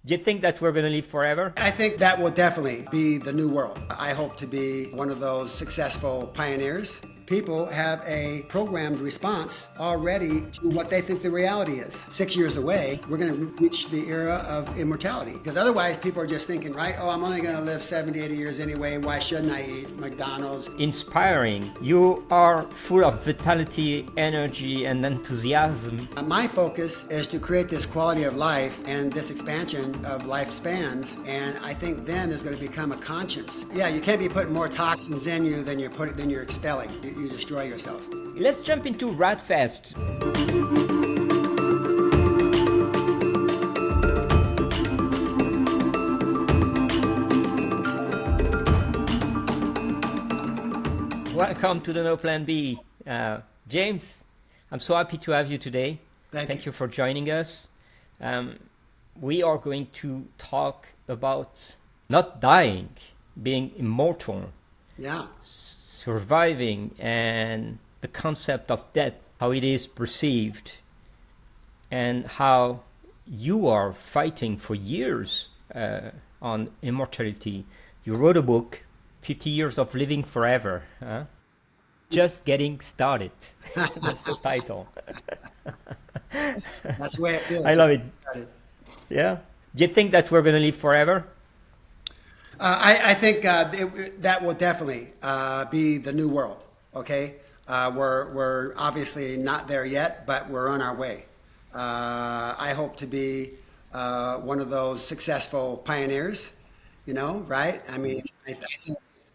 Do you think that we're going to live forever? I think that will definitely be the new world. I hope to be one of those successful pioneers. People have a programmed response already to what they think the reality is. 6 years away, we're going to reach the era of immortality. Because otherwise, people are just thinking, right, oh, I'm only going to live 70, 80 years anyway. Why shouldn't I eat McDonald's? Inspiring. You are full of vitality, energy, and enthusiasm. My focus is to create this quality of life and this expansion of lifespans. And I think then there's going to become a conscience. Yeah, you can't be putting more toxins in you than you're expelling. You destroy yourself. Let's jump into RAADfest. Welcome to the No Plan B. James, I'm so happy to have you today. Thank you for joining us. We are going to talk about not dying, being immortal. Yeah. Surviving, and the concept of death, how it is perceived, and how you are fighting for years on immortality. You wrote a book, 50 Years of Living Forever. Just getting started. That's the title. That's the way it feels. I love it. Yeah. Do you think that we're going to live forever? I think that will definitely be the new world. Okay, we're obviously not there yet, but we're on our way. I hope to be one of those successful pioneers. You know, right? I mean,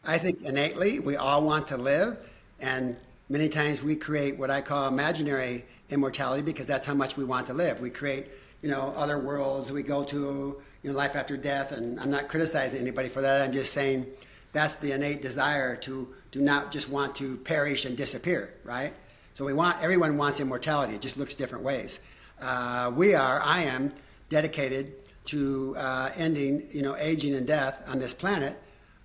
I think innately we all want to live, and many times we create what I call imaginary immortality because that's how much we want to live. We create, other worlds. We go to life after death, and I'm not criticizing anybody for that. I'm just saying that's the innate desire to not just want to perish and disappear, right? So everyone wants immortality. It just looks different ways. I am dedicated to ending, aging and death on this planet.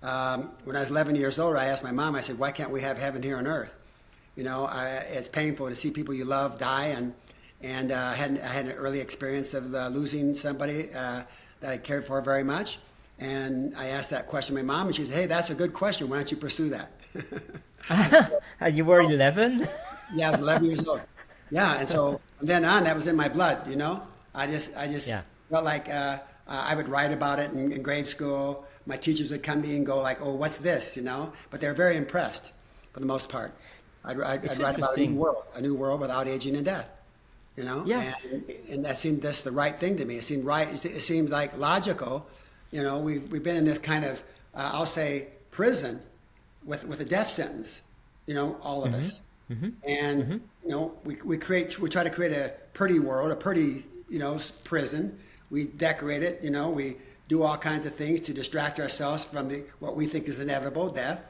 When I was 11 years old, I asked my mom, I said, why can't we have heaven here on earth? It's painful to see people you love die, and I had an early experience of losing somebody that I cared for very much. And I asked that question to my mom, and she said, hey, that's a good question. Why don't you pursue that? And you were 11? Yeah, I was 11 years old. Yeah, and so from then on, that was in my blood, I just felt like I would write about it in grade school. My teachers would come to me and go like, oh, what's this, But they're very impressed for the most part. I'd write about a new world without aging and death. Yeah. And that seemed the right thing to me. It seemed right. It seemed like logical. We've been in this kind of, I'll say, prison with a death sentence, all of us. Mm-hmm. And, we try to create a pretty world, a pretty, prison. We decorate it, we do all kinds of things to distract ourselves from what we think is inevitable, death.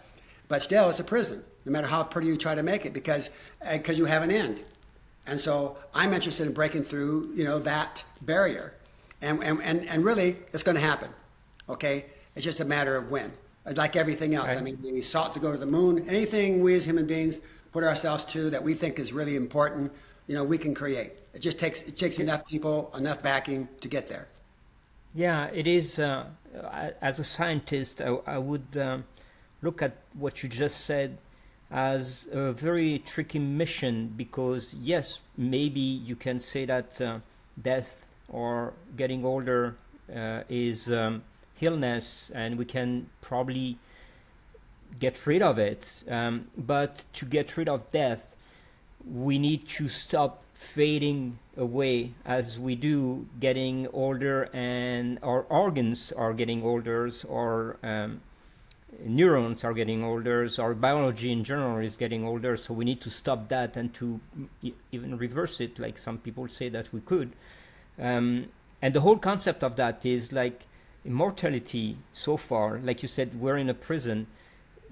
But still, it's a prison, no matter how pretty you try to make it, because you have an end. And so I'm interested in breaking through, that barrier. And really, it's going to happen, okay? It's just a matter of when. Like everything else. Right. I mean, we sought to go to the moon. Anything we as human beings put ourselves to that we think is really important, we can create. It just takes enough people, enough backing to get there. Yeah, it is. As a scientist, I would look at what you just said as a very tricky mission, because yes, maybe you can say that death or getting older is illness, and we can probably get rid of it. But to get rid of death, we need to stop fading away as we do, getting older, and our organs are getting older, or neurons are getting older, our biology in general is getting older. So we need to stop that and to even reverse it, like some people say that we could. And the whole concept of that is like immortality. So far, like you said, we're in a prison.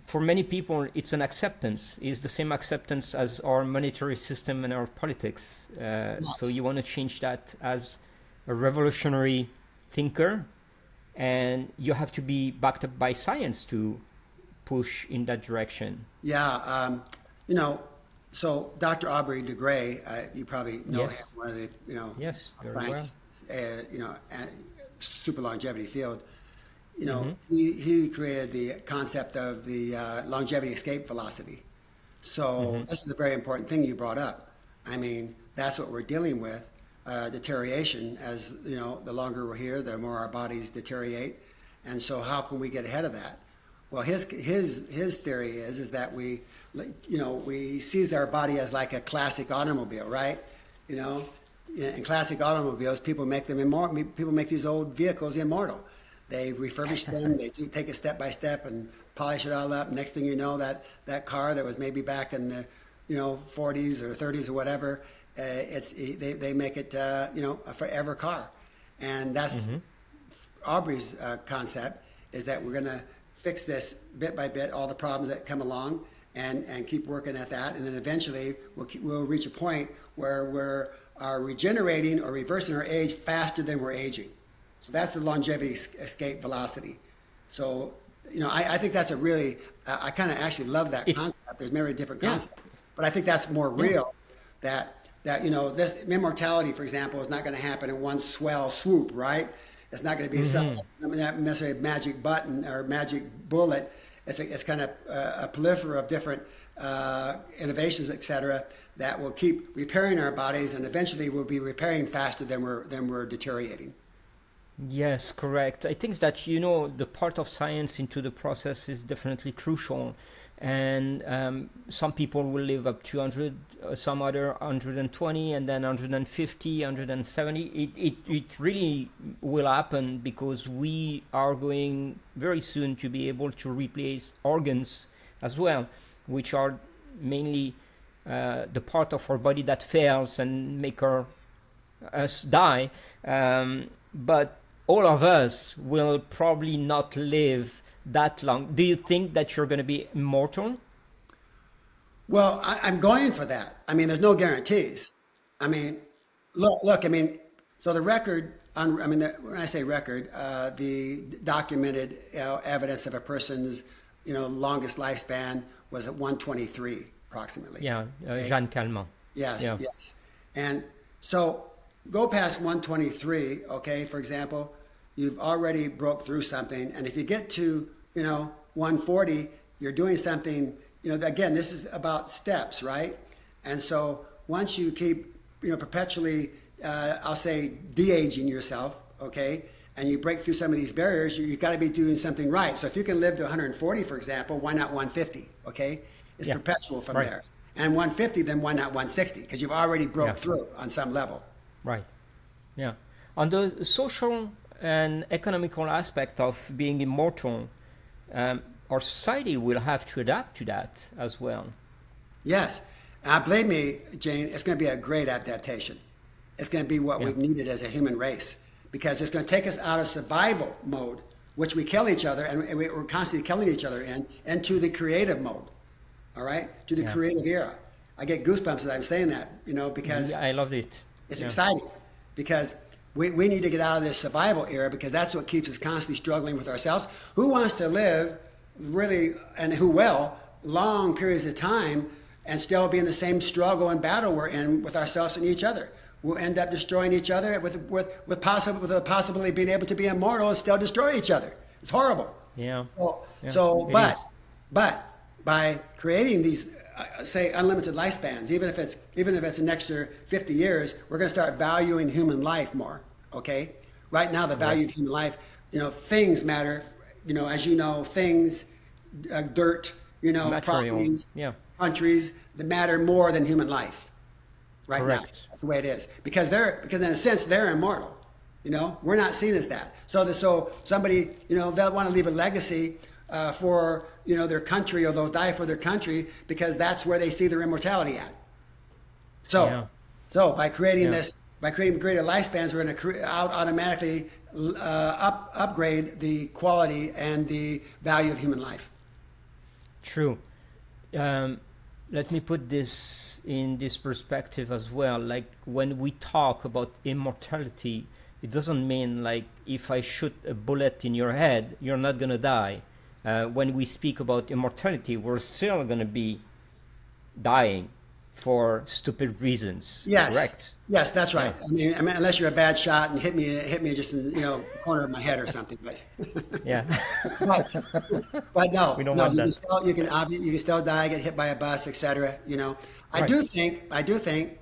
For many people, it's an acceptance. It's the same acceptance as our monetary system and our politics. So you want to change that as a revolutionary thinker, and you have to be backed up by science to push in that direction. Yeah, so Dr. Aubrey DeGray, you probably know him, one of the, yes, very well. super longevity field, he created the concept of the longevity escape velocity. So this is a very important thing you brought up. I mean, that's what we're dealing with, deterioration. As the longer we're here, the more our bodies deteriorate. And so how can we get ahead of that? Well, his theory is that we seize our body as like a classic automobile, right? In classic automobiles, people make them immortal. People make these old vehicles immortal. They refurbish them. They take it step by step and polish it all up. Next thing you know, that car that was maybe back in the 40s or 30s or whatever, they make it a forever car. And that's Aubrey's concept, is that we're going to fix this bit by bit, all the problems that come along, and keep working at that. And then eventually we'll reach a point where are regenerating or reversing our age faster than we're aging. So that's the longevity escape velocity. So, I think that's a really, I kind of actually love that concept. There's many different concepts, but I think that's more real, that this immortality, for example, is not going to happen in one swell swoop, right? It's not going to be not necessarily a magic button or magic bullet. It's kind of a proliferation of different innovations, et cetera, that will keep repairing our bodies, and eventually we'll be repairing faster than we're deteriorating. Yes, correct. I think that, the part of science into the process is definitely crucial. And some people will live up to 100, some other 120, and then 150, 170. It really will happen because we are going very soon to be able to replace organs as well, which are mainly the part of our body that fails and make us die. But all of us will probably not live that long. Do you think that you're going to be immortal? Well, I'm going for that. I mean, there's no guarantees. I mean, look. I mean, so the record. When I say record, the documented evidence of a person's longest lifespan was at 123 approximately. Yeah, Jean Calment. Yes, yeah. Yes. And so go past 123. Okay, for example, you've already broke through something, and if you get to 140, you're doing something. Again, this is about steps, right? And so once you keep perpetually, I'll say, de-aging yourself, okay, and you break through some of these barriers, you've got to be doing something right. So if you can live to 140, for example, why not 150? Okay, it's perpetual from there. And 150, then why not 160? Because you've already broke through on some level. Right. Yeah. On the social and economical aspect of being immortal, our society will have to adapt to that as well. Yes. Believe me, Jane, it's going to be a great adaptation. It's going to be what we've needed as a human race, because it's going to take us out of survival mode, which we kill each other, and we're constantly killing each other into the creative mode, all right? To the creative era. I get goosebumps as I'm saying that, because I loved it. It's exciting, because we need to get out of this survival era, because that's what keeps us constantly struggling with ourselves. Who wants to live really, and who will, long periods of time and still be in the same struggle and battle we're in with ourselves and each other? We'll end up destroying each other with the possibility of being able to be immortal and still destroy each other. It's horrible. Yeah. But by creating these, say, unlimited lifespans, even if it's an extra 50 years, we're going to start valuing human life more. Okay. Right now, the value of human life, things matter. As things, dirt, material, properties, countries that matter more than human life. Right now, that's the way it is, because in a sense they're immortal. We're not seen as that. So somebody, they'll want to leave a legacy for their country, or they'll die for their country because that's where they see their immortality at. So by creating greater lifespans, we're going to automatically upgrade the quality and the value of human life. True. Let me put this in this perspective as well. Like, when we talk about immortality, it doesn't mean like if I shoot a bullet in your head, you're not going to die. When we speak about immortality, we're still going to be dying for stupid reasons. Yes. Correct. Yes, that's right. I mean, unless you're a bad shot and hit me just in the corner of my head or something. But Yeah. but, but no, We don't no, want that. you can still die, get hit by a bus, etc. I Right. do think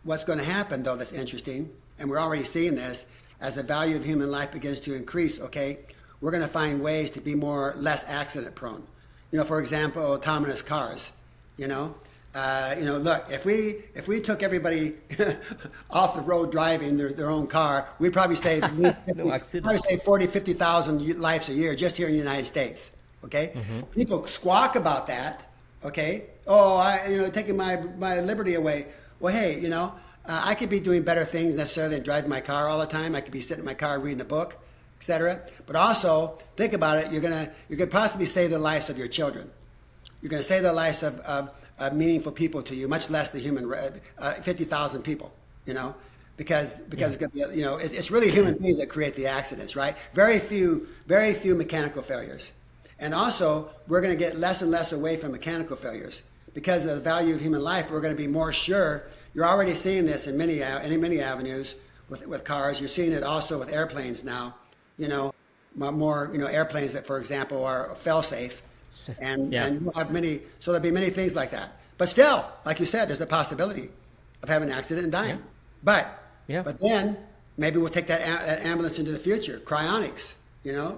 what's going to happen though that's interesting, and we're already seeing this as the value of human life begins to increase. Okay, we're going to find ways to be less accident prone. For example, autonomous cars. Look, if we took everybody off the road driving their own car, we'd probably save at least No accident. probably save 40, 50,000 lives a year just here in the United States. Okay, people squawk about that. Okay, taking my liberty away. Well, hey, I could be doing better things necessarily than driving my car all the time. I could be sitting in my car reading a book, etc. But also think about it. You're gonna possibly save the lives of your children. You're gonna save the lives of meaningful people to you, much less the 50,000 people. Because it's gonna be, it's really human beings that create the accidents, right? Very few mechanical failures. And also, we're going to get less and less away from mechanical failures because of the value of human life. We're going to be more sure. You're already seeing this in many avenues with cars. You're seeing it also with airplanes now. More airplanes that, for example, are fail-safe, and you'll have many. So there'll be many things like that. But still, like you said, there's a possibility of having an accident and dying. But then maybe we'll take that ambulance into the future. Cryonics,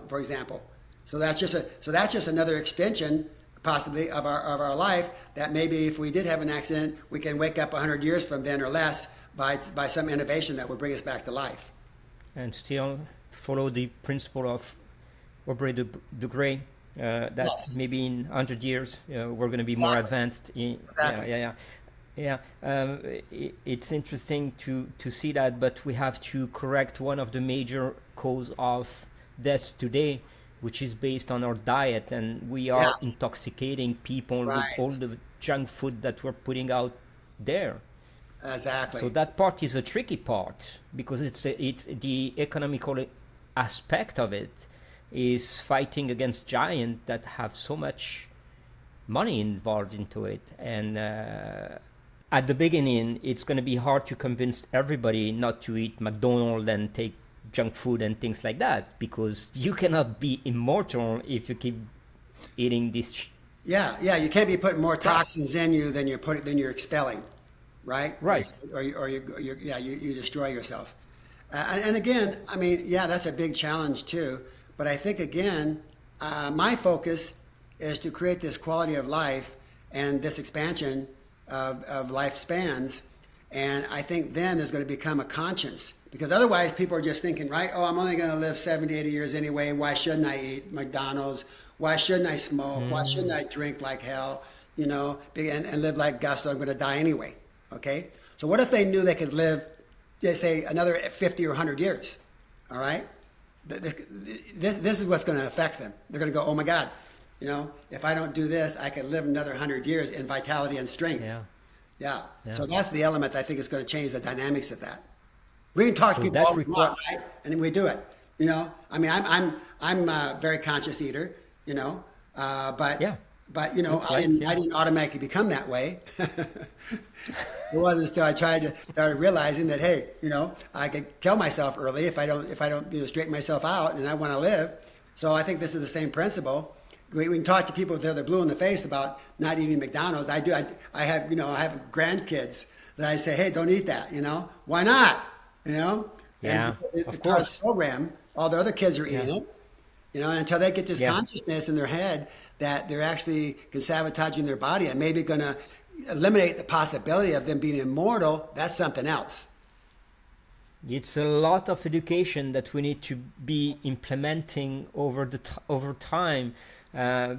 for example. So that's just another extension, possibly, of our life. That maybe if we did have an accident, we can wake up 100 years from then or less by some innovation that will bring us back to life. And still follow the principle of Aubrey DeGray. That maybe in 100 years we're going to be more advanced. Exactly. It's interesting to see that, but we have to correct one of the major cause of deaths today, which is based on our diet, and we are intoxicating people with all the junk food that we're putting out there. Exactly. So that part is a tricky part because it's the economical aspect of it is fighting against giants that have so much money involved into it, and at the beginning it's going to be hard to convince everybody not to eat McDonald's and take junk food and things like that, because you cannot be immortal if you keep eating this. You can't be putting more toxins in you than you're expelling, right? Right. Or you destroy yourself. And again, I mean, that's a big challenge too. But I think again, my focus is to create this quality of life and this expansion of lifespans. And I think then there's going to become a conscience, because otherwise people are just thinking, right? Oh, I'm only going to live 70, 80 years anyway. Why shouldn't I eat McDonald's? Why shouldn't I smoke? Why shouldn't I drink like hell? And live like gusto? I'm going to die anyway. Okay. So what if they knew they could live, say, another 50 or 100 years? All right. This is what's going to affect them. They're going to go, oh my God, if I don't do this, I could live another 100 years in vitality and strength. Yeah. So that's the element that I think is going to change the dynamics of that. We can talk to people all we want, right? And we do it. I mean, I'm a very conscious eater. But I didn't automatically become that way. It wasn't until I started realizing that, hey, I could kill myself early if I don't straighten myself out, and I want to live. So I think this is the same principle. We can talk to people until they're blue in the face about not eating McDonald's. I do. I have grandkids that I say, hey, don't eat that. Why not? And of course. Program. All the other kids are eating it. And until they get this consciousness in their head that they're actually can sabotaging their body and maybe going to eliminate the possibility of them being immortal, that's something else. It's a lot of education that we need to be implementing over time,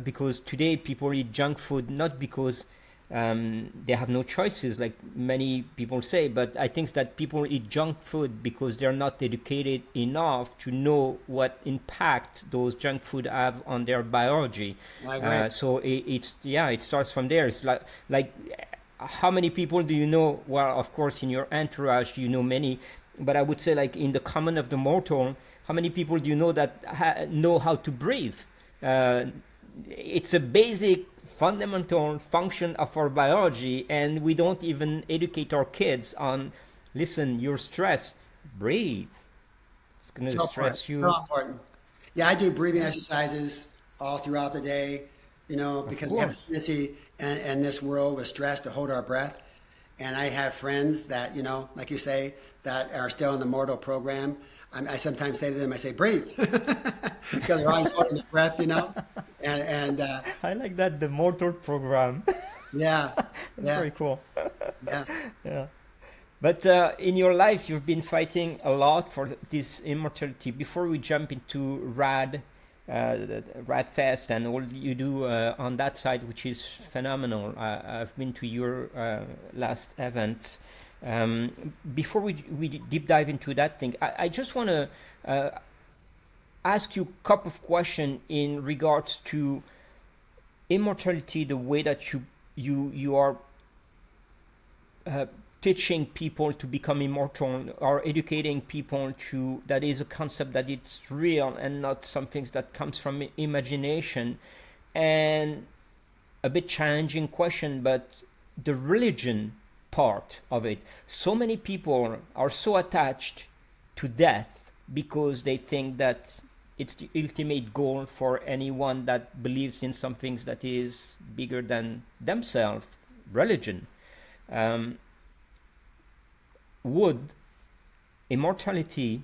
because today people eat junk food not because they have no choices, like many people say, but I think that people eat junk food because they're not educated enough to know what impact those junk food have on their biology. So it starts from there. It's like how many people do you know? Well, of course, in your entourage, you know many, but I would say, like, in the common of the mortal, how many people do you know that know how to breathe? It's a basic fundamental function of our biology, and we don't even educate our kids on, listen, you're stressed, breathe. It's going to stress you. So important. Yeah, I do breathing exercises all throughout the day, because we have a tendency in this world with stress to hold our breath. And I have friends that, like you say, that are still in the Immortal program. I sometimes say to them, I say, breathe, because they're always holding their breath, And I like that, the Immortal program. Yeah, yeah, Very cool. yeah. Yeah. But in your life, you've been fighting a lot for this immortality. Before we jump into RAADfest and all you do on that side, which is phenomenal. I've been to your last event. Before we deep dive into that thing, I just want to ask you a couple of questions in regards to immortality, the way that you are teaching people to become immortal, or educating people to that is a concept that it's real and not some things that comes from imagination. And a bit challenging question, but the religion part of it. So many people are so attached to death because they think that it's the ultimate goal for anyone that believes in some things that is bigger than themselves, religion. Would immortality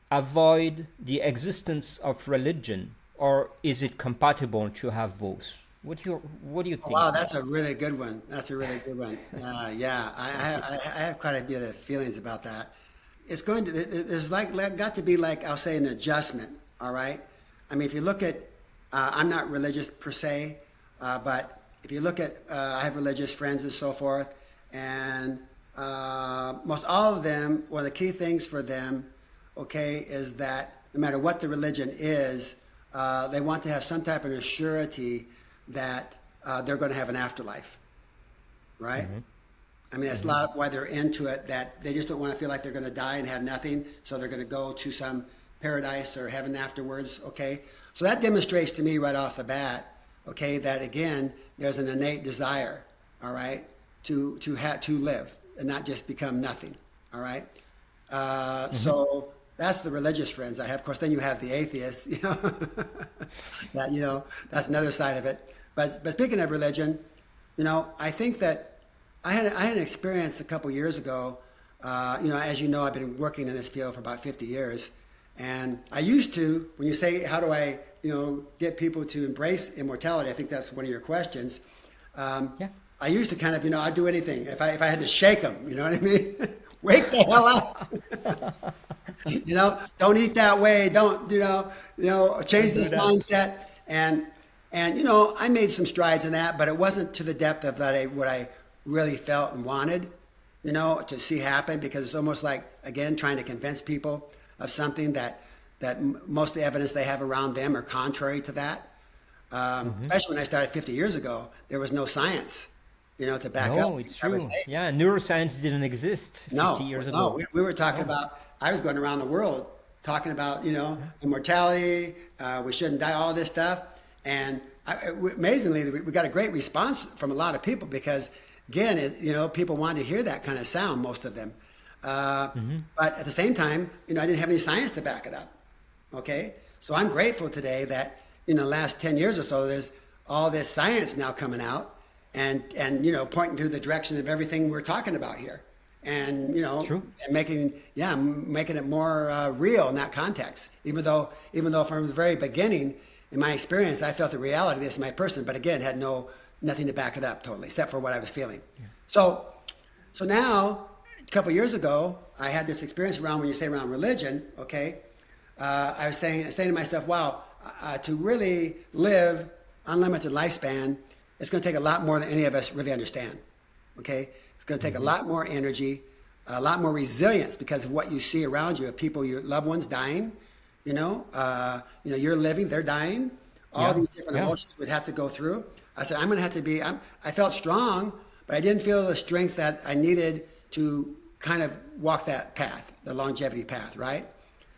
avoid the existence of religion, or is it compatible to have both? What do you think? Wow, that's a really good one. That's a really good one. Yeah, I have quite a bit of feelings about that. It's going to, there's got to be I'll say an adjustment. All right. I mean, if you look at, I'm not religious per se, but if you look at, I have religious friends and so forth, and most all of them, one of the key things for them, okay, is that no matter what the religion is, they want to have some type of a surety that they're going to have an afterlife, right? Mm-hmm. I mean, that's a lot why they're into it, that they just don't want to feel like they're going to die and have nothing, so they're going to go to some paradise or heaven afterwards, okay? So that demonstrates to me right off the bat, okay, that again, there's an innate desire, all right, to live and not just become nothing, all right? So that's the religious friends I have. Of course, then you have the atheists, that, that's another side of it. But speaking of religion, I think that I had an experience a couple years ago. As you know, I've been working in this field for about 50 years. And I used to, when you say, how do I, get people to embrace immortality? I think that's one of your questions. Yeah. I used to kind of, I'd do anything. If I had to shake them, you know what I mean? Wake the hell up. Don't eat that way. Don't, change this mindset. And I made some strides in that, but it wasn't to the depth of what I really felt and wanted, to see happen, because it's almost like, again, trying to convince people of something that most of the evidence they have around them are contrary to that. Especially when I started 50 years ago, there was no science, to back up. No, it's true. Yeah, neuroscience didn't exist 50 years ago. No, we were talking about, I was going around the world talking about, immortality, we shouldn't die, all this stuff. And amazingly, we got a great response from a lot of people because, again, people wanted to hear that kind of sound, most of them. But at the same time, I didn't have any science to back it up. Okay? So I'm grateful today that in the last 10 years or so, there's all this science now coming out and pointing to the direction of everything we're talking about here. And, True. And making it more real in that context. Even though from the very beginning, in my experience, I felt the reality of this in my person, but again, had nothing to back it up totally, except for what I was feeling. Yeah. So now, a couple of years ago, I had this experience when you say around religion, okay? I was saying to myself, wow, to really live unlimited lifespan, it's going to take a lot more than any of us really understand, okay? It's going to take a lot more energy, a lot more resilience because of what you see around you, of people, your loved ones dying, you're living, they're dying. All these different emotions would have to go through. I said, I'm going to have to be, I felt strong, but I didn't feel the strength that I needed to kind of walk that path, the longevity path, right?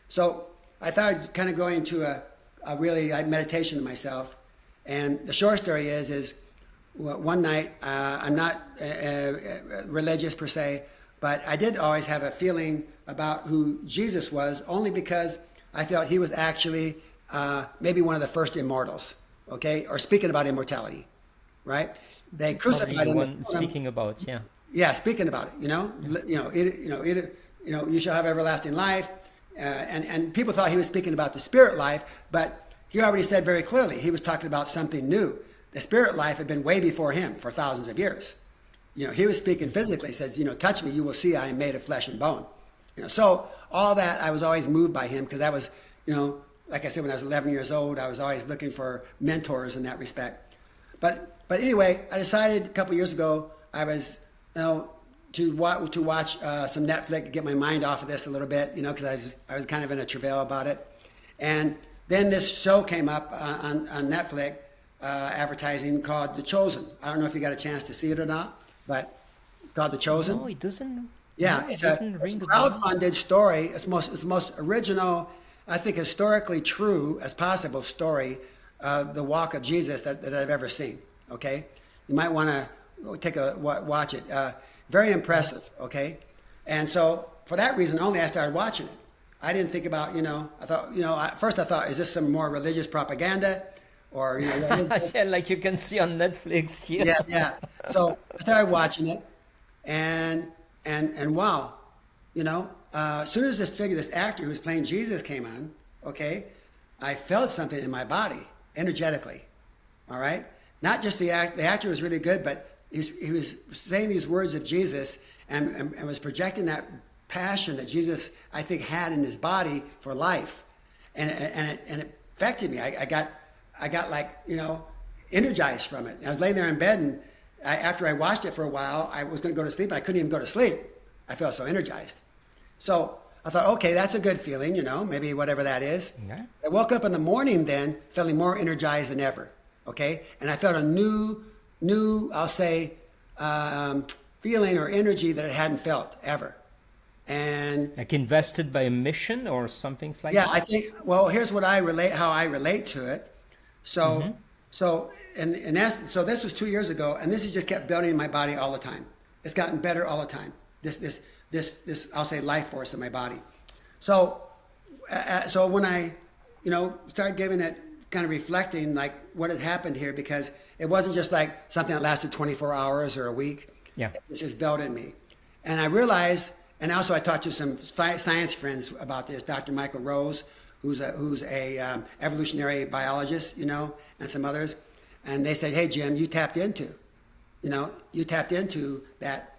So I thought I'd kind of go into a really meditation to myself And the short story is well, one night, I'm not religious per se, but I did always have a feeling about who Jesus was, only because I felt he was actually maybe one of the first immortals, okay? Or speaking about immortality, right? They crucified him. One speaking about, yeah. Yeah, speaking about it, you shall have everlasting life. And people thought he was speaking about the spirit life, but he already said very clearly he was talking about something new. The spirit life had been way before him for thousands of years. He was speaking physically. He says, touch me, you will see I am made of flesh and bone. So all that, I was always moved by him, because I was, like I said, when I was 11 years old, I was always looking for mentors in that respect. But anyway, I decided a couple years ago, I was, to watch some Netflix, get my mind off of this a little bit, because I was kind of in a travail about it. And then this show came up on Netflix, advertising, called The Chosen. I don't know if you got a chance to see it or not, but it's called The Chosen. No, it doesn't. Yeah, no, it's a crowdfunded story. It's the most original, I think, historically true as possible story of the walk of Jesus that I've ever seen. Okay, you might want to watch it. Very impressive. Okay, and so for that reason only, I started watching it. I didn't think about, I thought, at first I thought, is this some more religious propaganda? Or, what is this? Yeah, like you can see on Netflix. Yes. Yeah. So I started watching it, and wow, as soon as this actor who's playing Jesus came on, okay, I felt something in my body, energetically, all right? Not just the actor was really good, but he was saying these words of Jesus and was projecting that passion that Jesus, I think, had in his body for life, and it affected me. I got like, energized from it. I was laying there in bed, and after I watched it for a while, I was going to go to sleep, but I couldn't even go to sleep. I felt so energized. So I thought, okay, that's a good feeling, maybe whatever that is. Yeah. I woke up in the morning then feeling more energized than ever, okay? And I felt a new, I'll say, feeling or energy that I hadn't felt ever. And like invested by a mission or something like that? that? Yeah, I think, well, here's how I relate to it. So, in essence, so this was 2 years ago, and this has just kept building in my body all the time. It's gotten better all the time. This I'll say life force in my body. So when I, started giving it, kind of reflecting like what had happened here, because it wasn't just like something that lasted 24 hours or a week. Yeah, it's just built in me, and I realized, and also I talked to some science friends about this, Dr. Michael Rose, who's a evolutionary biologist, and some others. And they said, hey, Jim, you tapped into that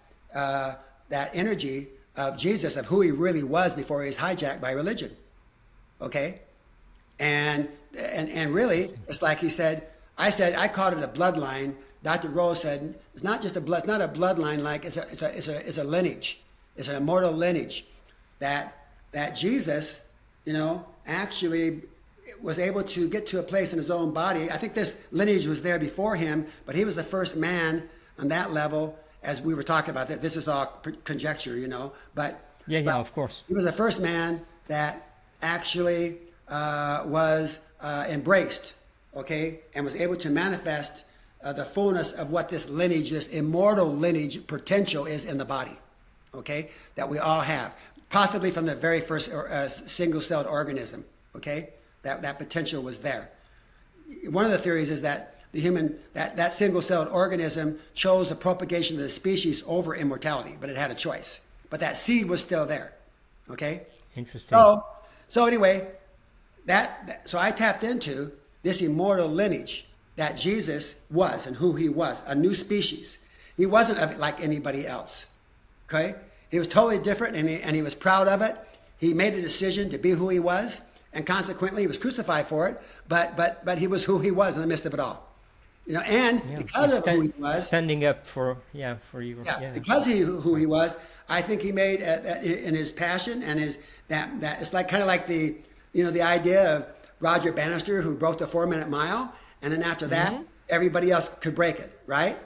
energy of Jesus, of who he really was before he was hijacked by religion. Okay. And really, it's like he said, I called it a bloodline. Dr. Rose said, it's not just it's not a bloodline, like it's a lineage. It's an immortal lineage that Jesus, actually was able to get to a place in his own body. I think this lineage was there before him, but he was the first man on that level, as we were talking about that. This is all conjecture, but of course. He was the first man that actually was embraced, okay, and was able to manifest the fullness of what this lineage, this immortal lineage potential is in the body, okay, that we all have. Possibly from the very first single-celled organism, okay? That potential was there. One of the theories is that that single-celled organism chose the propagation of the species over immortality, but it had a choice. But that seed was still there, okay? Interesting. So anyway, so I tapped into this immortal lineage that Jesus was and who he was, a new species. He wasn't like anybody else, okay? He was totally different, and he was proud of it. He made a decision to be who he was, and consequently, he was crucified for it. But he was who he was in the midst of it all, And because of who he was, standing up for you. Yeah, because who he was, I think he made in his passion and his that it's like kind of like the idea of Roger Bannister, who broke the 4-minute mile, and then after that, everybody else could break it, right?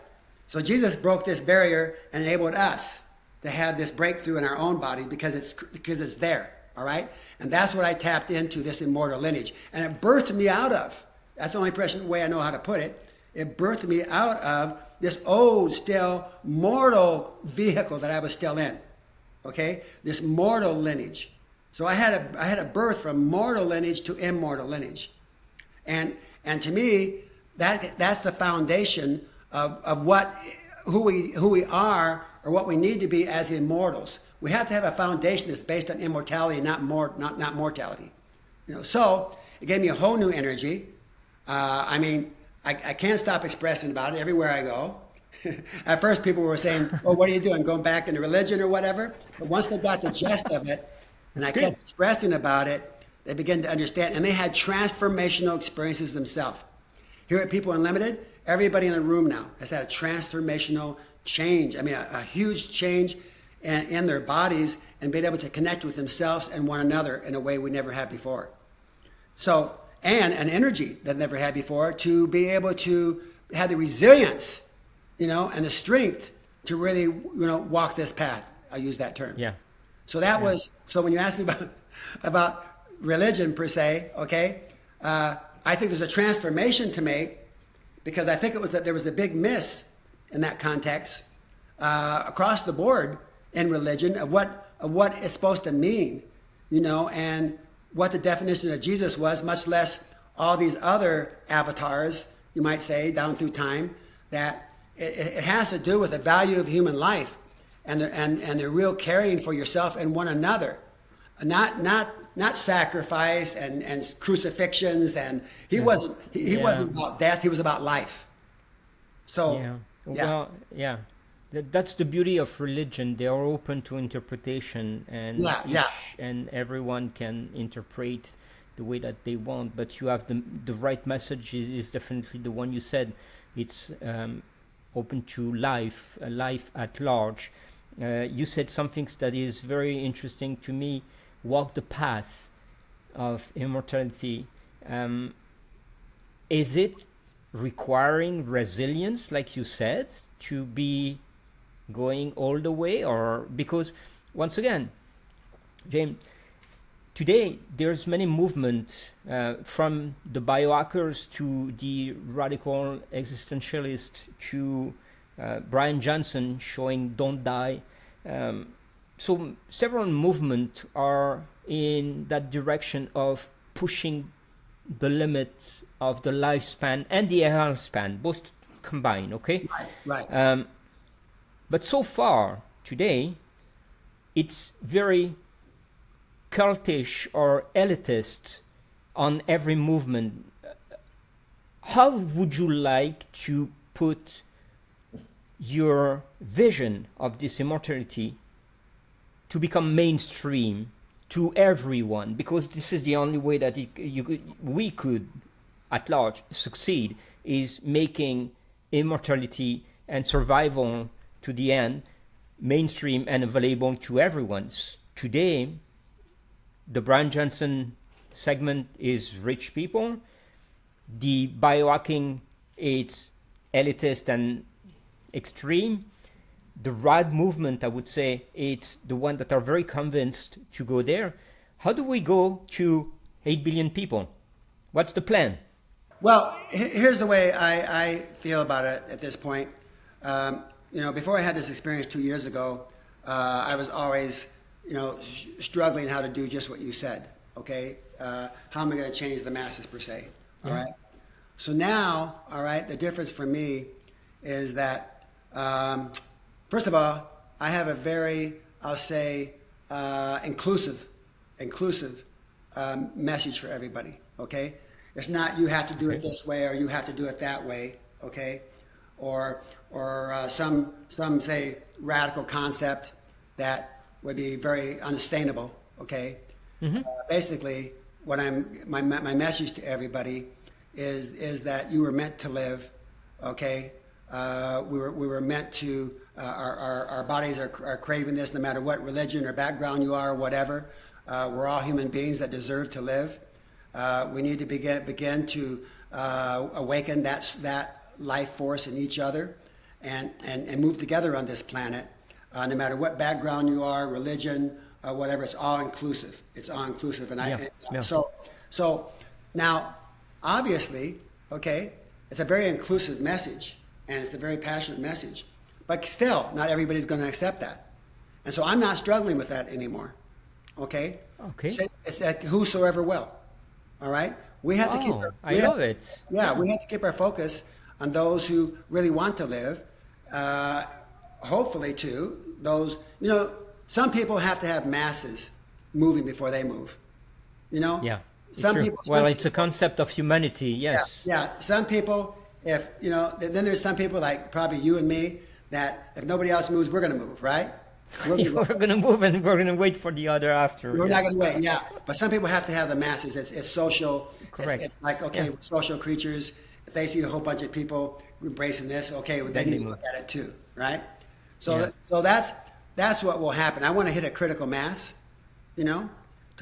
So Jesus broke this barrier and enabled us to have this breakthrough in our own body because it's there, all right? And that's what I tapped into, this immortal lineage. And it birthed me out of That's the only way I know how to put it. It birthed me out of this old, still mortal vehicle that I was still in. Okay, this mortal lineage. So I had a birth from mortal lineage to immortal lineage, and to me, that's the foundation of who we are, or what we need to be as immortals. We have to have a foundation that's based on immortality, not mortality. So it gave me a whole new energy. I can't stop expressing about it everywhere I go. At first, people were saying, "Oh, what are you doing? Going back into religion or whatever?" But once they got the gist of it, and I kept expressing about it, they began to understand, and they had transformational experiences themselves. Here at People Unlimited, everybody in the room now has had a transformational change. A huge change in their bodies, and been able to connect with themselves and one another in a way we never had before. So, and an energy that never had before, to be able to have the resilience, and the strength to really, walk this path. I'll use that term. Yeah. So that was, so when you ask me about religion per se, okay, I think there's a transformation to make, because I think it was that there was a big miss in that context across the board in religion of what it's supposed to mean, and what the definition of Jesus was, much less all these other avatars, you might say, down through time, that it has to do with the value of human life and the real caring for yourself and one another, not sacrifice and crucifixions. And he wasn't about death; he was about life. So that's the beauty of religion. They are open to interpretation, and and everyone can interpret the way that they want. But you have the right message is definitely the one you said. It's open to life at large. You said something that is very interesting to me. Walk the path of immortality. Is it requiring resilience, like you said, to be going all the way? Or because, once again, James, today there's many movements from the biohackers to the radical existentialist to Brian Johnson showing don't die. So several movements are in that direction of pushing the limits of the lifespan and the health span, both combined, okay? Right. But so far, today, it's very cultish or elitist on every movement. How would you like to put your vision of this immortality to become mainstream to everyone? Because this is the only way that we could, at large, succeed, is making immortality and survival to the end mainstream and available to everyone. Today, the Brian Johnson segment is rich people. The biohacking, it's elitist and extreme. The RAAD movement, I would say, it's the one that are very convinced to go there. How do we go to 8 billion people? What's the plan? Well, here's the way I feel about it at this point. Before I had this experience 2 years ago, I was always, struggling how to do just what you said. Okay, how am I going to change the masses per se? All right. So now, all right, the difference for me is that, first of all, I have a very, I'll say, inclusive message for everybody. Okay, it's not you have to do it this way or you have to do it that way. Okay, or some say radical concept that would be very unsustainable. Okay, basically, what my message to everybody is that you were meant to live. Okay, we were meant to. Our bodies are craving this, no matter what religion or background you are, or whatever. We're all human beings that deserve to live. We need to begin to awaken that life force in each other, and move together on this planet. No matter what background you are, religion, whatever, it's all inclusive. It's all inclusive, and So now, obviously, Okay, it's a very inclusive message, and it's a very passionate message. But still, not everybody's going to accept that, and so I'm not struggling with that anymore. Okay. Okay. It's that whosoever will. All right. We have to keep. I love it. Yeah, we have to keep our focus on those who really want to live. Hopefully, too, those, some people have to have masses moving before they move. Yeah. Some Sure. people. Well, it's a concept of humanity. Yes. Yeah. Some people, if then there's some people like probably you and me that if nobody else moves, we're going to move, right? We're going to move and we're going to wait for the other after. We're not going to wait, yeah. But some people have to have the masses. It's social. Correct. It's like, okay, we're social creatures. If they see a whole bunch of people embracing this, okay, well, they need to look at it too, right? So, so that's what will happen. I want to hit a critical mass, to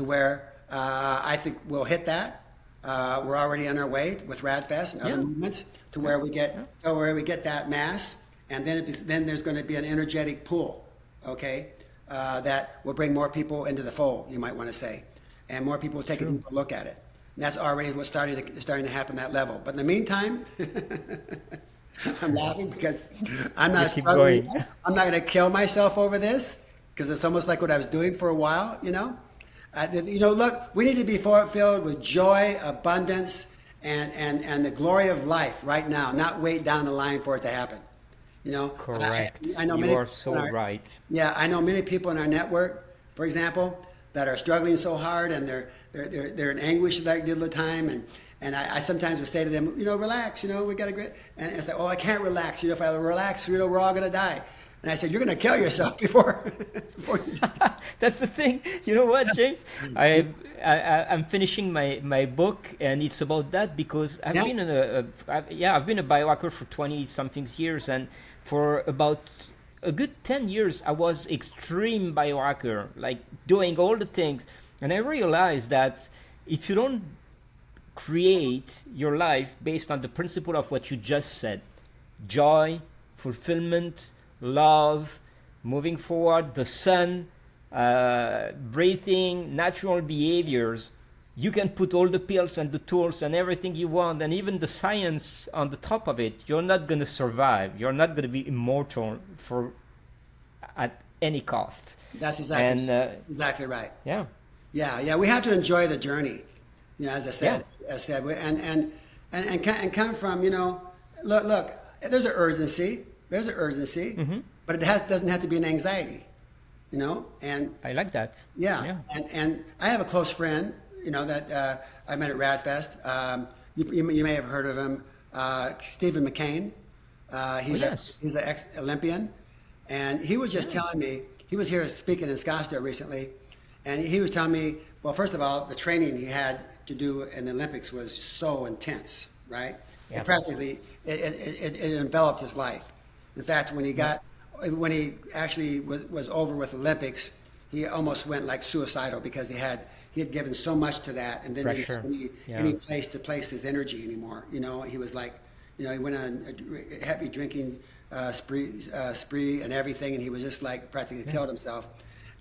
where I think we'll hit that. We're already on our way with RAADfest and other movements to where we get that mass, and then there's going to be an energetic pool. Okay, that will bring more people into the fold, you might want to say, and more people will take a deeper look at it. And that's already what's starting to happen at that level. But in the meantime, I'm laughing because I'm not struggling. I'm not going to kill myself over this because it's almost like what I was doing for a while. Look, we need to be filled with joy, abundance, and the glory of life right now, not wait down the line for it to happen. Correct. I know you are so right. Yeah, I know many people in our network, for example, that are struggling so hard and they're in anguish like all the time, and I sometimes would say to them, relax, we got a great, and it's like, oh, I can't relax. If I relax, we're all gonna die. And I said, you're gonna kill yourself before you. That's the thing. You know what, James? I'm finishing my book, and it's about that because I've been I've been a biohacker for 20 something years, and for about a good 10 years, I was extreme biohacker, like doing all the things. And I realized that if you don't create your life based on the principle of what you just said, joy, fulfillment, love, moving forward, the sun, breathing, natural behaviors, you can put all the pills and the tools and everything you want, and even the science on the top of it. You're not going to survive. You're not going to be immortal at any cost. That's exactly right. Yeah. We have to enjoy the journey. As I said, and come from look. There's an urgency. But it doesn't have to be an anxiety. And I like that. Yeah. And I have a close friend, that I met at RAADfest. You may have heard of him, Stephen McCain. He's an ex-Olympian, and he was just telling me, he was here speaking in Scottsdale recently, and he was telling me, well, first of all, the training he had to do in the Olympics was so intense, right? Yeah. It enveloped his life. In fact, when he actually was over with Olympics, he almost went like suicidal because he had given so much to that, and then he didn't have any place to place his energy anymore. He was like, he went on a heavy drinking spree and everything, and he was just like practically killed himself,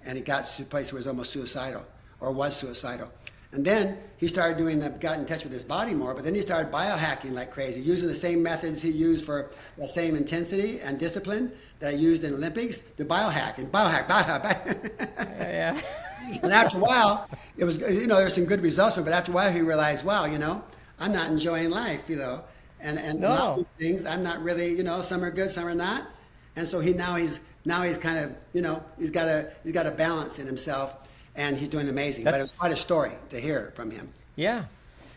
and he got to a place where he was almost suicidal or was suicidal. And then he got in touch with his body more, but then he started biohacking like crazy, using the same methods he used for the same intensity and discipline that I used in Olympics to biohack. Yeah. And after a while, it was, there were some good results, but after a while he realized, wow, I'm not enjoying life, and a lot of these things, I'm not really, some are good, some are not. And so he's kind of, he's got a balance in himself. And he's doing amazing. But it was quite a story to hear from him. Yeah.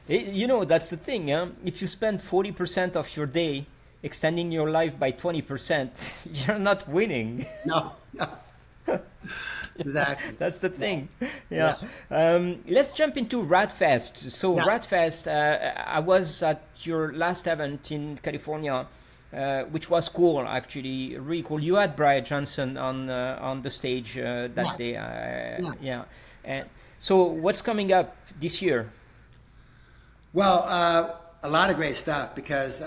That's the thing. If you spend 40% of your day extending your life by 20%, you're not winning. No. Exactly. That's the thing. Yeah. Let's jump into RAADfest. So RAADfest, I was at your last event in California, which was cool, actually, really cool. You had Brian Johnson on the stage that day. And so what's coming up this year? Well, a lot of great stuff because,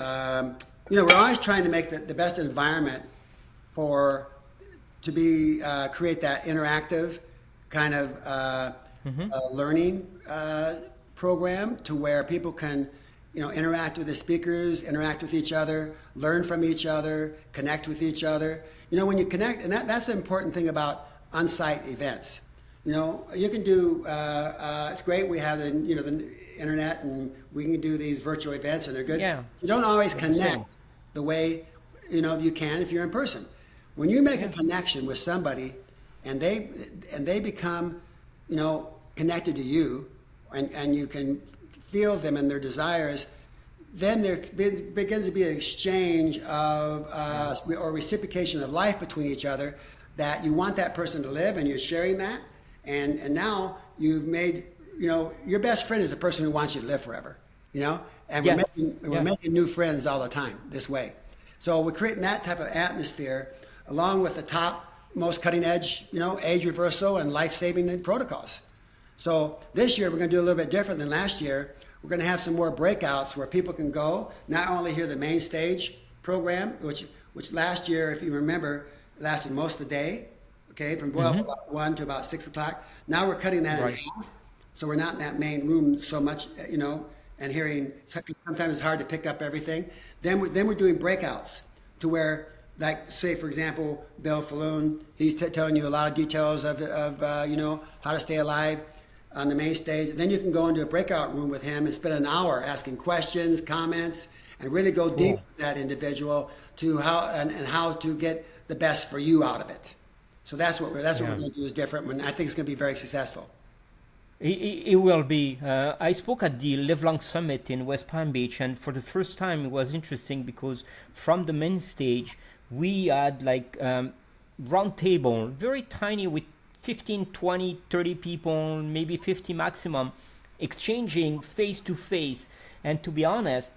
we're always trying to make the best environment to create that interactive kind of learning program to where people can interact with the speakers, interact with each other, learn from each other, connect with each other. When you connect, and that's the important thing about on-site events. You can do, it's great we have the internet and we can do these virtual events and they're good. Yeah. You don't always connect the way, you can if you're in person. When you make a connection with somebody and they become, connected to you and you can feel them and their desires, then there begins to be an exchange of or reciprocation of life between each other that you want that person to live, and you're sharing that, and now you've made, your best friend is the person who wants you to live forever, and we're making new friends all the time this way. So we're creating that type of atmosphere along with the top most cutting edge, age reversal and life-saving protocols. So this year we're going to do a little bit different than last year. We're going to have some more breakouts where people can go, not only hear the main stage program, which last year, if you remember, lasted most of the day, okay, from about 1 to about 6 o'clock. Now we're cutting that in half, so we're not in that main room so much, and hearing, sometimes it's hard to pick up everything. Then we're doing breakouts to where, like, say, for example, Bill Falloon, he's telling you a lot of details of how to stay alive on the main stage. And then you can go into a breakout room with him and spend an hour asking questions, comments, and really go deep with that individual to how to get the best for you out of it. So that's what we're going to do is different. I think it's going to be very successful. It will be. I spoke at the Live Long Summit in West Palm Beach, and for the first time it was interesting because from the main stage we had like round table, very tiny, with 15, 20, 30 people, maybe 50 maximum, exchanging face to face. And to be honest,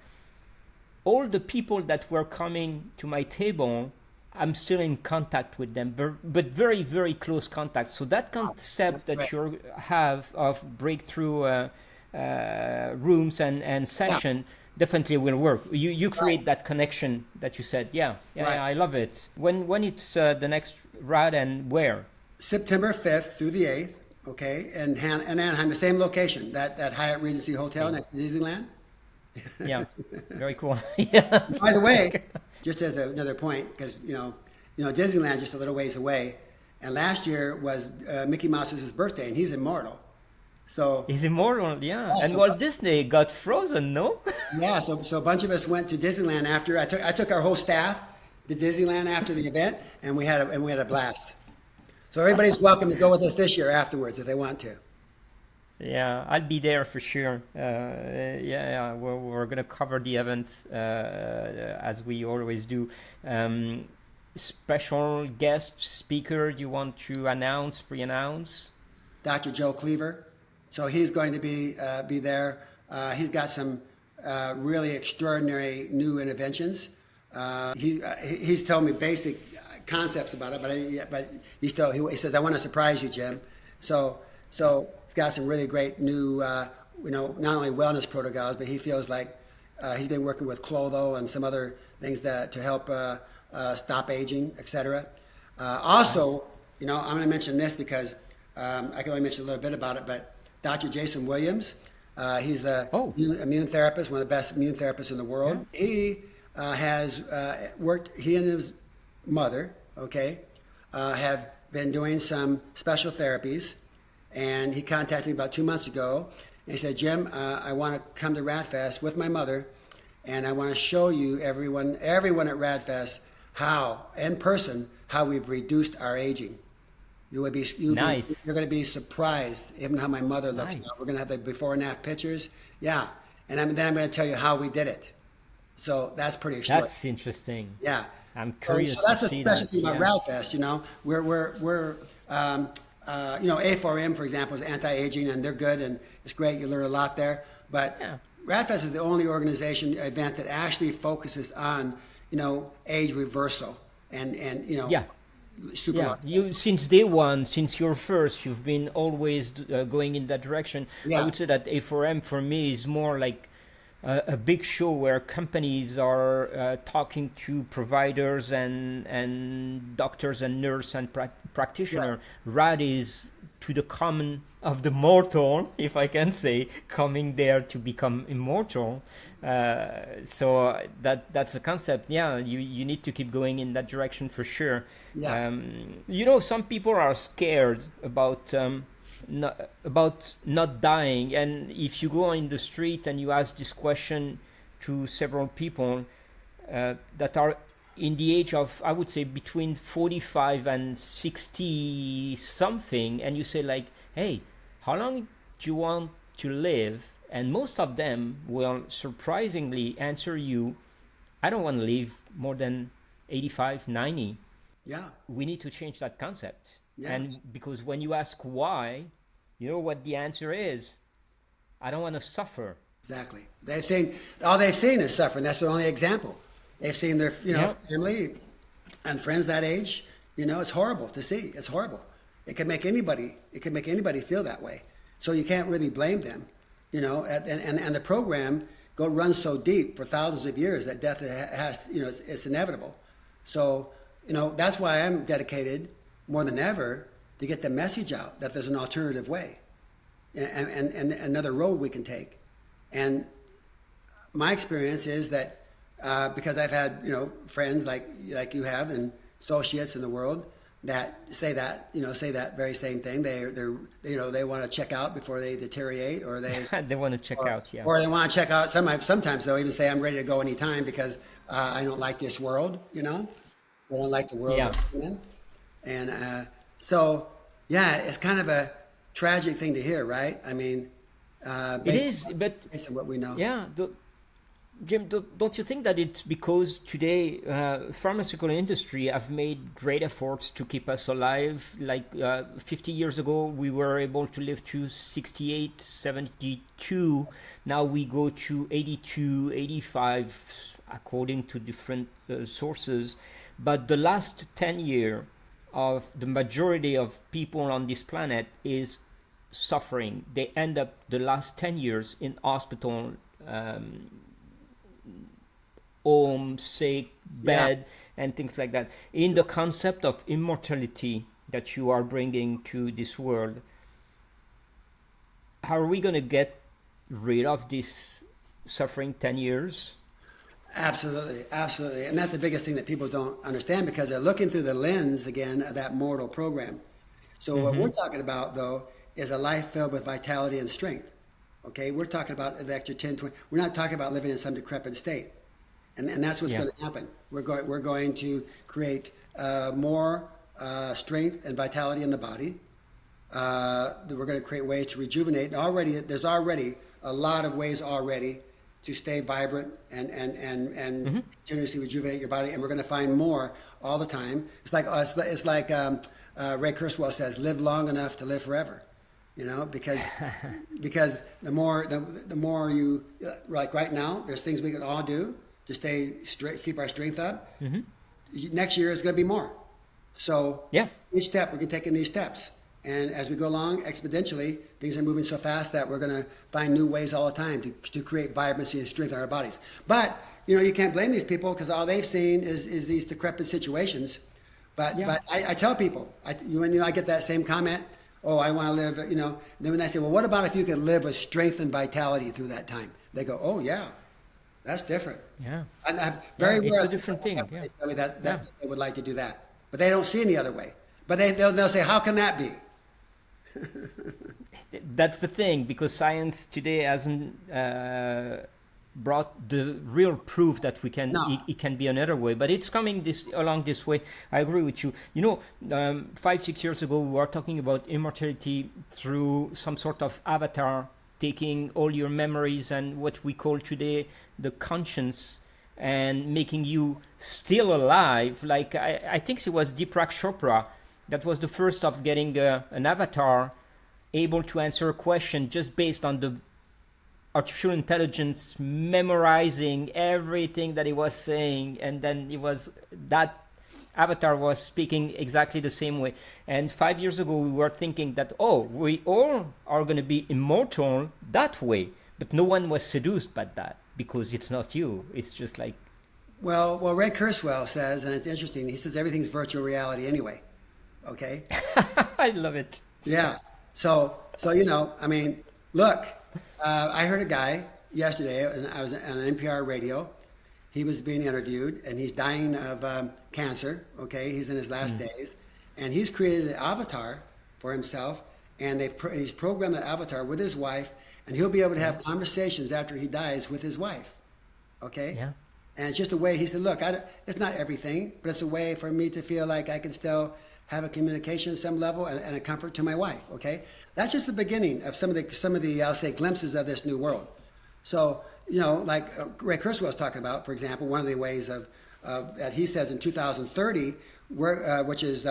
all the people that were coming to my table, I'm still in contact with them, but very, very close contact. So that concept that you have of breakthrough rooms and session definitely will work. You create that connection that you said. I love it. When it's the next RAAD and where? September 5th through the 8th, okay, and Anaheim, the same location, that Hyatt Regency Hotel next to Disneyland. Yeah, very cool. By the way, just as another point, because Disneyland just a little ways away, and last year was Mickey Mouse's birthday, and he's immortal. So he's immortal, and Walt Disney got frozen, no? Yeah, so a bunch of us went to Disneyland after. I took our whole staff to Disneyland after the event, and we had a blast. So everybody's welcome to go with us this year afterwards if they want to. Yeah, I'll be there for sure. We're going to cover the events as we always do. Special guest speaker you want to pre-announce? Dr. Joe Cleaver. So he's going to be there. He's got some really extraordinary new interventions. He's told me basic concepts about it, but he says, I want to surprise you, Jim. So he's got some really great new, not only wellness protocols, but he feels like he's been working with Clotho and some other things to help stop aging, etc. Also, I'm going to mention this because I can only mention a little bit about it, but Dr. Jason Williams, he's the immune therapist, one of the best immune therapists in the world. Yeah. He has worked, he and his mother, have been doing some special therapies, and he contacted me about 2 months ago, and he said, Jim, I want to come to RAADfest with my mother, and I want to show you everyone at RAADfest in person, how we've reduced our aging. You're going to be surprised even how my mother looks now. We're going to have the before and after pictures. Yeah. And then I'm going to tell you how we did it. So that's pretty extraordinary. That's interesting. Yeah. I'm curious so that's to the see special that. thing about RAADfest, we're A4M, for example, is anti-aging, and they're good, and it's great. You learn a lot there. But RAADfest is the only event that actually focuses on, age reversal and super long. You since day one, since you're first, you've been always going in that direction. I would say that A4M for me is more like a big show where companies are talking to providers and doctors and nurse and practitioner. RAAD is to the common of the mortal, if I can say, coming there to become immortal. So that's a concept. Yeah, you need to keep going in that direction for sure. Yeah. Some people are scared about not dying, and if you go in the street and you ask this question to several people that are in the age of, I would say, between 45 and 60 something, and you say like, hey, how long do you want to live? And most of them will surprisingly answer you, I don't want to live more than 85, 90. Yeah. We need to change that concept. Yes. And because when you ask why, you know what the answer is? I don't want to suffer. Exactly. All they've seen is suffering. That's the only example. They've seen their, family and friends that age. It's horrible to see. It's horrible. It can make anybody feel that way. So you can't really blame them. And the program runs so deep for thousands of years that death has, it's inevitable. So, that's why I'm dedicated more than ever to get the message out that there's an alternative way and another road we can take. And my experience is that because I've had, friends like you have and associates in the world that say that very same thing. They want to check out before they deteriorate, or they they want to check out, yeah. Or they want to check out. Sometimes they'll even say, I'm ready to go anytime because I don't like this world, I don't like the world. Yeah. I'm in. And so, yeah, it's kind of a tragic thing to hear, right? I mean, it is, but based on what we know. Yeah, Jim, don't you think that it's because today pharmaceutical industry have made great efforts to keep us alive? Like 50 years ago, we were able to live to 68, 72. Now we go to 82, 85, according to different sources. But the last 10 years of the majority of people on this planet is suffering. They end up the last 10 years in hospital, home, sick, bed, and things like that. In the concept of immortality that you are bringing to this world, how are we going to get rid of this suffering 10 years? Absolutely, absolutely. And that's the biggest thing that people don't understand, because they're looking through the lens, again, of that mortal program. So what we're talking about, though, is a life filled with vitality and strength. Okay, we're talking about an extra 10, 20. We're not talking about living in some decrepit state. And that's what's going to happen. We're going to create more strength and vitality in the body. We're going to create ways to rejuvenate. And there's already a lot of ways already to stay vibrant and continuously rejuvenate your body. And we're going to find more all the time. It's like Ray Kurzweil says, live long enough to live forever. Because the more you, like right now, there's things we can all do to stay straight, keep our strength up. Next year is going to be more. So each step, we're going to take in these steps. And as we go along exponentially, things are moving so fast that we're going to find new ways all the time to create vibrancy and strength in our bodies. But, you can't blame these people, because all they've seen is these decrepit situations. But I tell people, when I get that same comment, oh, I want to live, then when I say, well, what about if you could live with strength and vitality through that time? They go, oh, yeah. That's different. Yeah. And it's a different thing. Yeah. Tell me that they would like to do that, but they don't see any other way. But they'll say, how can that be? That's the thing, because science today hasn't brought the real proof that we can. No. It can be another way, but it's coming along this way. I agree with you. 5-6 years ago, we were talking about immortality through some sort of avatar, taking all your memories and what we call today the conscience, and making you still alive. Like I think it was Deepak Chopra that was the first of getting an avatar able to answer a question just based on the artificial intelligence memorizing everything that he was saying, and then that avatar was speaking exactly the same way. And 5 years ago we were thinking that we all are going to be immortal that way, but no one was seduced by that because it's not you. It's just like, Well, Ray Kurzweil says, and it's interesting, he says everything's virtual reality anyway. Okay? I love it. Yeah. So I mean, look, I heard a guy yesterday, and I was on NPR radio. He was being interviewed, and he's dying of cancer. Okay, he's in his last days, and he's created an avatar for himself, and he's programmed the avatar with his wife, and he'll be able to have conversations after he dies with his wife. Okay. Yeah. And it's just a way. He said, "Look, it's not everything, but it's a way for me to feel like I can still have a communication at some level and a comfort to my wife." Okay, that's just the beginning of some of the I'll say glimpses of this new world. So like Ray Kurzweil was talking about, for example, one of the ways of that he says in 2030, which is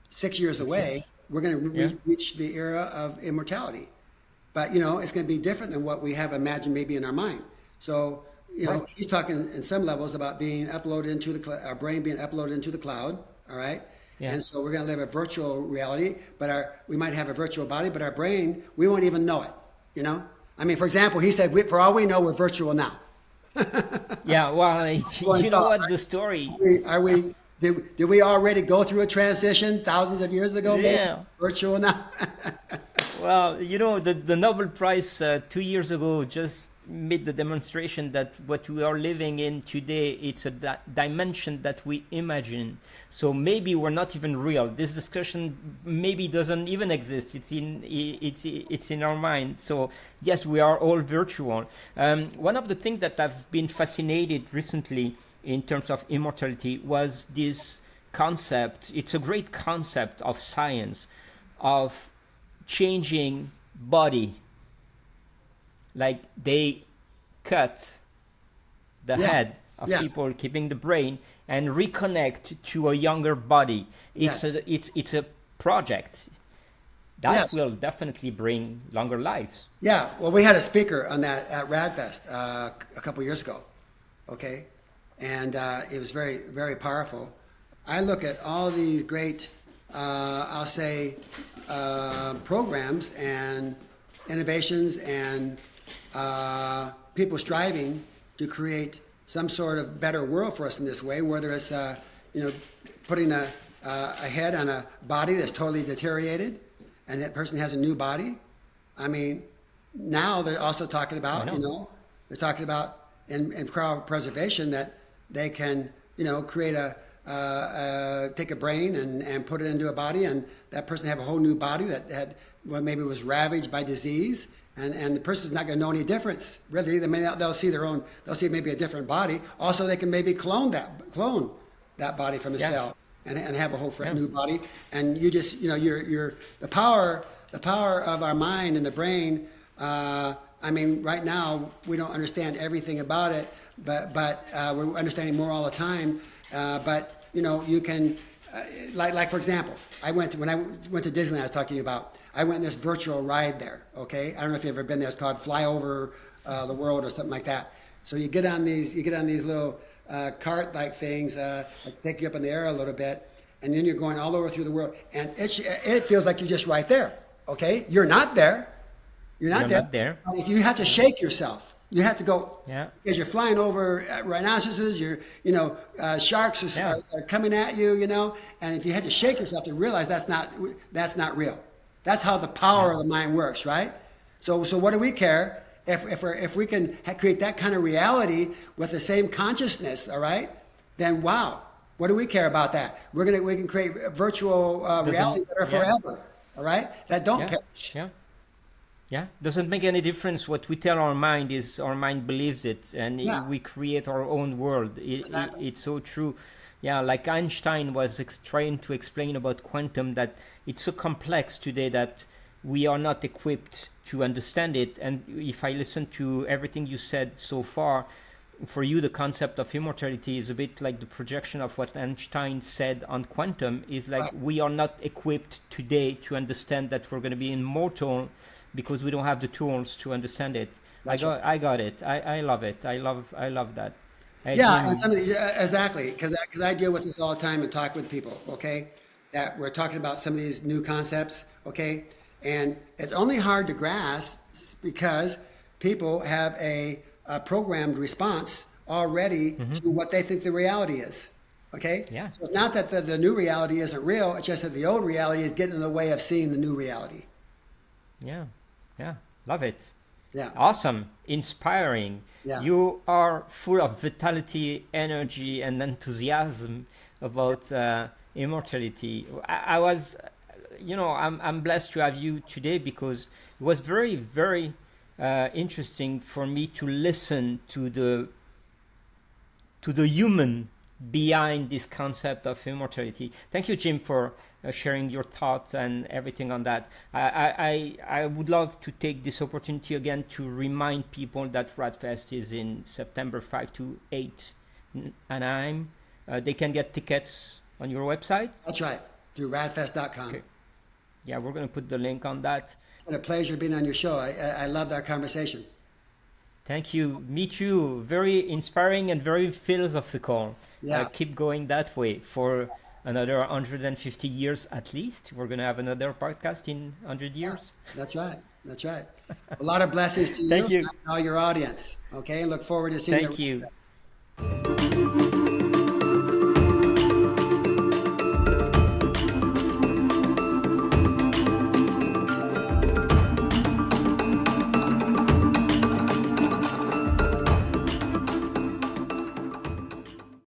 6 years away, we're going to reach the era of immortality. But it's going to be different than what we have imagined maybe in our mind. So he's talking in some levels about being uploaded into our brain being uploaded into the cloud. All right. Yeah. And so we're going to live a virtual reality, but we might have a virtual body, but our brain, we won't even know it. I mean, for example, he said, for all we know, we're virtual now. Yeah. Well, you know what the story. Did we already go through a transition thousands of years ago? Yeah. Maybe? Virtual now. Well, the Nobel Prize 2 years ago just made the demonstration that what we are living in today, it's a dimension that we imagine. So maybe we're not even real. This discussion maybe doesn't even exist. It's in our mind. So yes, we are all virtual. One of the things that I've been fascinated recently in terms of immortality was this concept. It's a great concept of science, of changing body. Like they cut the head of people, keeping the brain, and reconnect to a younger body. It's a project that will definitely bring longer lives. Yeah. Well, we had a speaker on that at RAADfest a couple years ago. Okay, and it was very, very powerful. I look at all these great, I'll say, programs and innovations and people striving to create some sort of better world for us in this way, whether it's putting a head on a body that's totally deteriorated and that person has a new body. I mean, now they're also talking about, they're talking about in cryopreservation that they can, create take a brain and put it into a body, and that person have a whole new body that maybe was ravaged by disease. And the person's not going to know any difference, really. They'll see they'll see maybe a different body. Also, they can maybe clone that body from a cell and have a whole new body. And you just, you're the power of our mind and the brain. I mean, right now we don't understand everything about it, but we're understanding more all the time. But you can, like for example, when I went to Disneyland, I was talking to you about. I went on this virtual ride there, okay? I don't know if you've ever been there. It's called Fly Over the World or something like that. So you get on these little cart-like things, take you up in the air a little bit, and then you're going all over through the world. And it feels like you're just right there, okay? You're not there. You're not there. If you have to shake yourself, you have to go, because you're flying over rhinoceroses, sharks are coming at you, and if you had to shake yourself to realize that's not real. That's how the power of the mind works, right? So what do we care if we can create that kind of reality with the same consciousness? All right, then wow, what do we care about that? We can create virtual realities that are forever. All right, that don't perish. Yeah, doesn't make any difference. What we tell our mind is our mind believes it, and we create our own world. It's so true. Yeah, like Einstein was trying to explain about quantum, that it's so complex today that we are not equipped to understand it. And if I listen to everything you said so far, for you the concept of immortality is a bit like the projection of what Einstein said on quantum, is like we are not equipped today to understand that we're going to be immortal because we don't have the tools to understand it. I got it. I love it. I love that. Exactly, because I deal with this all the time and talk with people, okay, that we're talking about some of these new concepts, okay, and it's only hard to grasp because people have a programmed response already to what they think the reality is. Okay? Yeah. So it's not that the new reality isn't real, it's just that the old reality is getting in the way of seeing the new reality. Yeah. Yeah. Love it. Yeah. Awesome. Inspiring. Yeah. You are full of vitality, energy, and enthusiasm about immortality. I was, I'm blessed to have you today because it was very, very interesting for me to listen to the human behind this concept of immortality. Thank you, Jim, for sharing your thoughts and everything on that. I would love to take this opportunity again to remind people that RAADfest is in September 5 to 8 in Anaheim. They can get tickets on your website? That's right, through raadfest.com. Okay. Yeah, we're going to put the link on that. It's been a pleasure being on your show. I loved our conversation. Thank you. Me too. Very inspiring and very philosophical. Yeah. Keep going that way for another 150 years at least. We're going to have another podcast in 100 years. That's right. That's right. A lot of blessings to you, Thank you. and all your audience. Okay, and look forward to seeing Thank you.